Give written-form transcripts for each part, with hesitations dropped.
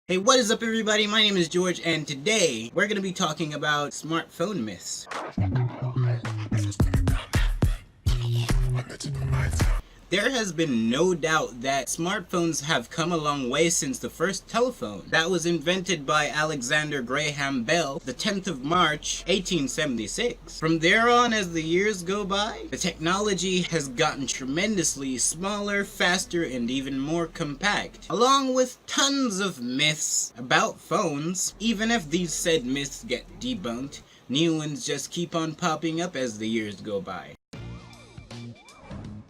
Hey, what is up everybody? My name is George and today we're going to be talking about smartphone myths. There has been no doubt that smartphones have come a long way since the first telephone. That was invented by Alexander Graham Bell, the 10th of March, 1876. From there on, as the years go by, the technology has gotten tremendously smaller, faster, and even more compact, along with tons of myths about phones. Even if these said myths get debunked, new ones just keep on popping up as the years go by.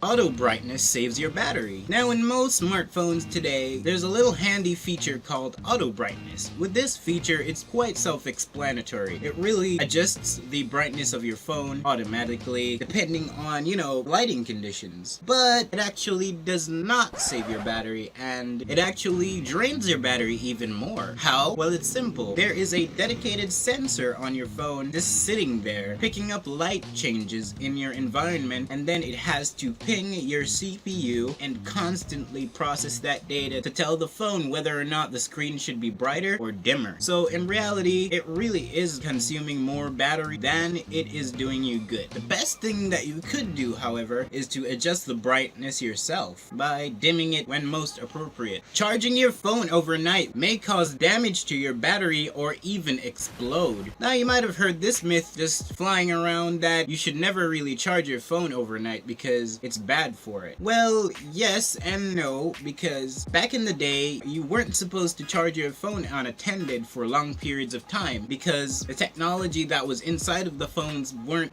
Auto brightness saves your battery. Now in most smartphones today, there's a little handy feature called auto brightness. With this feature, it's quite self-explanatory. It really adjusts the brightness of your phone automatically, depending on, lighting conditions. But it actually does not save your battery, and it actually drains your battery even more. How? Well, it's simple. There is a dedicated sensor on your phone just sitting there, picking up light changes in your environment, and then it has to ping your CPU and constantly process that data to tell the phone whether or not the screen should be brighter or dimmer. So in reality, it really is consuming more battery than it is doing you good. The best thing that you could do, however, is to adjust the brightness yourself by dimming it when most appropriate. Charging your phone overnight may cause damage to your battery or even explode. Now you might have heard this myth just flying around that you should never really charge your phone overnight because it's bad for it. Well, yes and no, because back in the day, you weren't supposed to charge your phone unattended for long periods of time because the technology that was inside of the phones weren't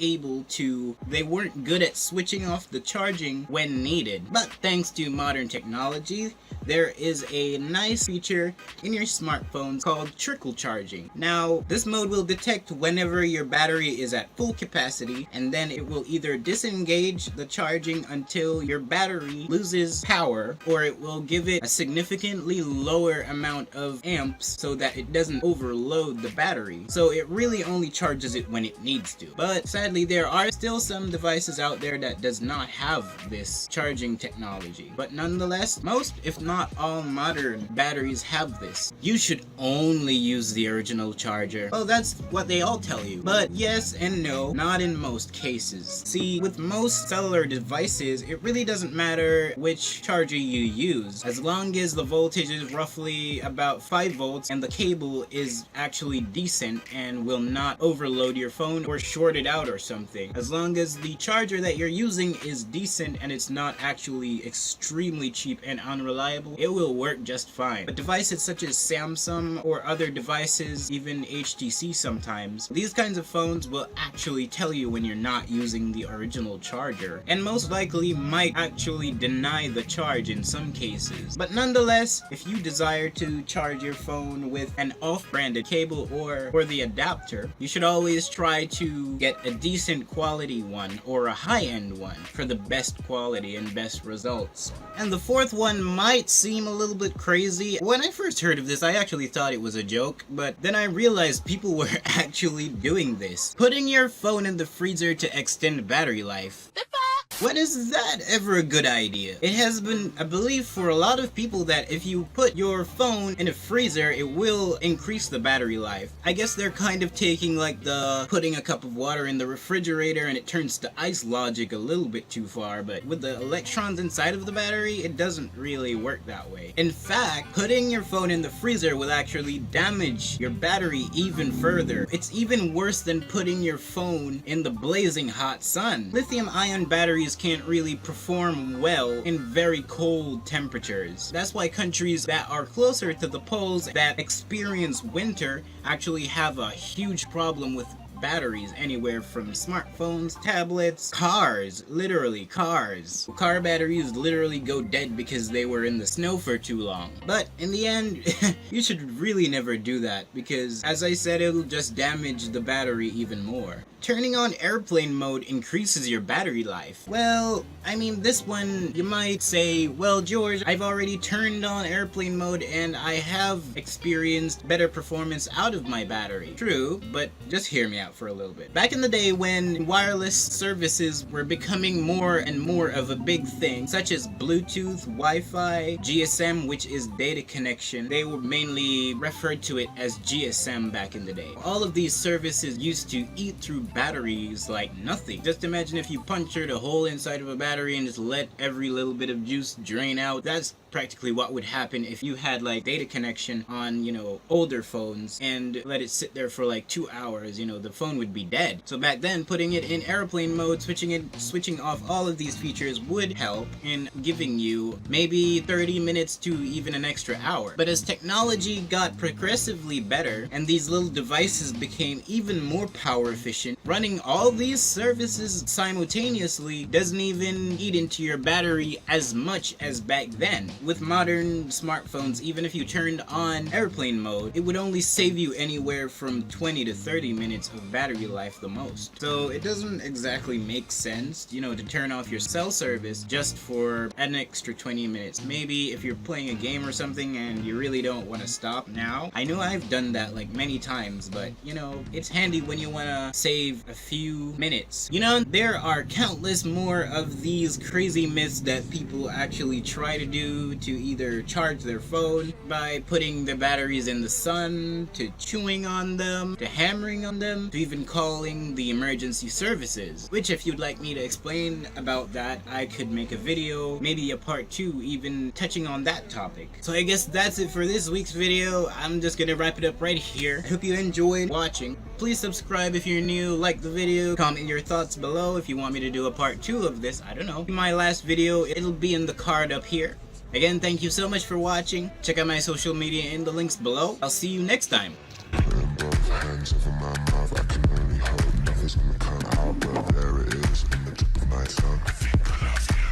good at switching off the charging when needed. But thanks to modern technology, there is a nice feature in your smartphones called trickle charging. Now, this mode will detect whenever your battery is at full capacity, and then it will either disengage the charging until your battery loses power, or it will give it a significantly lower amount of amps so that it doesn't overload the battery. So it really only charges it when it needs to. But sadly, there are still some devices out there that does not have this charging technology. But nonetheless, most, if not all, modern batteries have this. You should only use the original charger. Well, that's what they all tell you. But yes and no, not in most cases. See, with most cellular devices, it really doesn't matter which charger you use, as long as the voltage is roughly about 5 volts and the cable is actually decent and will not overload your phone or short it out or something. As long as the charger that you're using is decent and it's not actually extremely cheap and unreliable, it will work just fine. But devices such as Samsung or other devices, even HTC sometimes, these kinds of phones will actually tell you when you're not using the original charger, and most likely might actually deny the charge in some cases. But nonetheless, if you desire to charge your phone with an off-branded cable or the adapter, you should always try to get a decent quality one or a high-end one for the best quality and best results. And the fourth one might seem a little bit crazy. When I first heard of this, I actually thought it was a joke, but then I realized people were actually doing this. Putting your phone in the freezer to extend battery life. When is that ever a good idea? It has been a belief for a lot of people that if you put your phone in a freezer, it will increase the battery life. I guess they're kind of taking like the putting a cup of water in the refrigerator and it turns to ice logic a little bit too far, but with the electrons inside of the battery, it doesn't really work that way. In fact, putting your phone in the freezer will actually damage your battery even further. It's even worse than putting your phone in the blazing hot sun. Lithium-ion batteries can't really perform well in very cold temperatures. That's why countries that are closer to the poles that experience winter actually have a huge problem with batteries, anywhere from smartphones, tablets, cars, literally cars. Car batteries literally go dead because they were in the snow for too long. But in the end, you should really never do that because, as I said, it'll just damage the battery even more. turning on airplane mode increases your battery life. Well, I mean, this one, you might say, well, George, I've already turned on airplane mode and I have experienced better performance out of my battery. True, but just hear me out for a little bit. Back in the day when wireless services were becoming more and more of a big thing, such as Bluetooth, Wi-Fi, GSM, which is data connection, they were mainly referred to it as GSM back in the day. All of these services used to eat through batteries like nothing. Just imagine if you punctured a hole inside of a battery and just let every little bit of juice drain out. That's practically what would happen if you had like data connection on, you know, older phones and let it sit there for like 2 hours. You know, the phone would be dead. So back then, putting it in airplane mode, switching off all of these features would help in giving you maybe 30 minutes to even an extra hour. But as technology got progressively better and these little devices became even more power efficient, running all these services simultaneously doesn't even eat into your battery as much as back then. With modern smartphones, even if you turned on airplane mode, it would only save you anywhere from 20 to 30 minutes of battery life the most. So it doesn't exactly make sense, you know, to turn off your cell service just for an extra 20 minutes. Maybe if you're playing a game or something and you really don't want to stop now. I know I've done that like many times, but you know, it's handy when you want to save a few minutes. You know, there are countless more of these crazy myths that people actually try to do, to either charge their phone by putting the batteries in the sun, to chewing on them, to hammering on them, to even calling the emergency services. Which, if you'd like me to explain about that, I could make a video, maybe a part 2, even touching on that topic. So I guess that's it for this week's video. I'm just gonna wrap it up right here. I hope you enjoyed watching. Please subscribe if you're new, like the video, comment your thoughts below if you want me to do a part 2 of this. I don't know. My last video, it'll be in the card up here. Again, thank you so much for watching. Check out my social media in the links below. I'll see you next time. Hands over my mouth, I can only hope nothing's gonna come out, but there it is, on the tip of my tongue.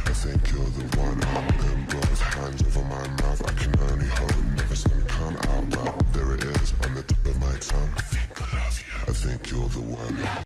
I think you're the one. Open both hands over my mouth, I can only hope nothing's gonna come out, but there it is, on the tip of my tongue. I think you're the one.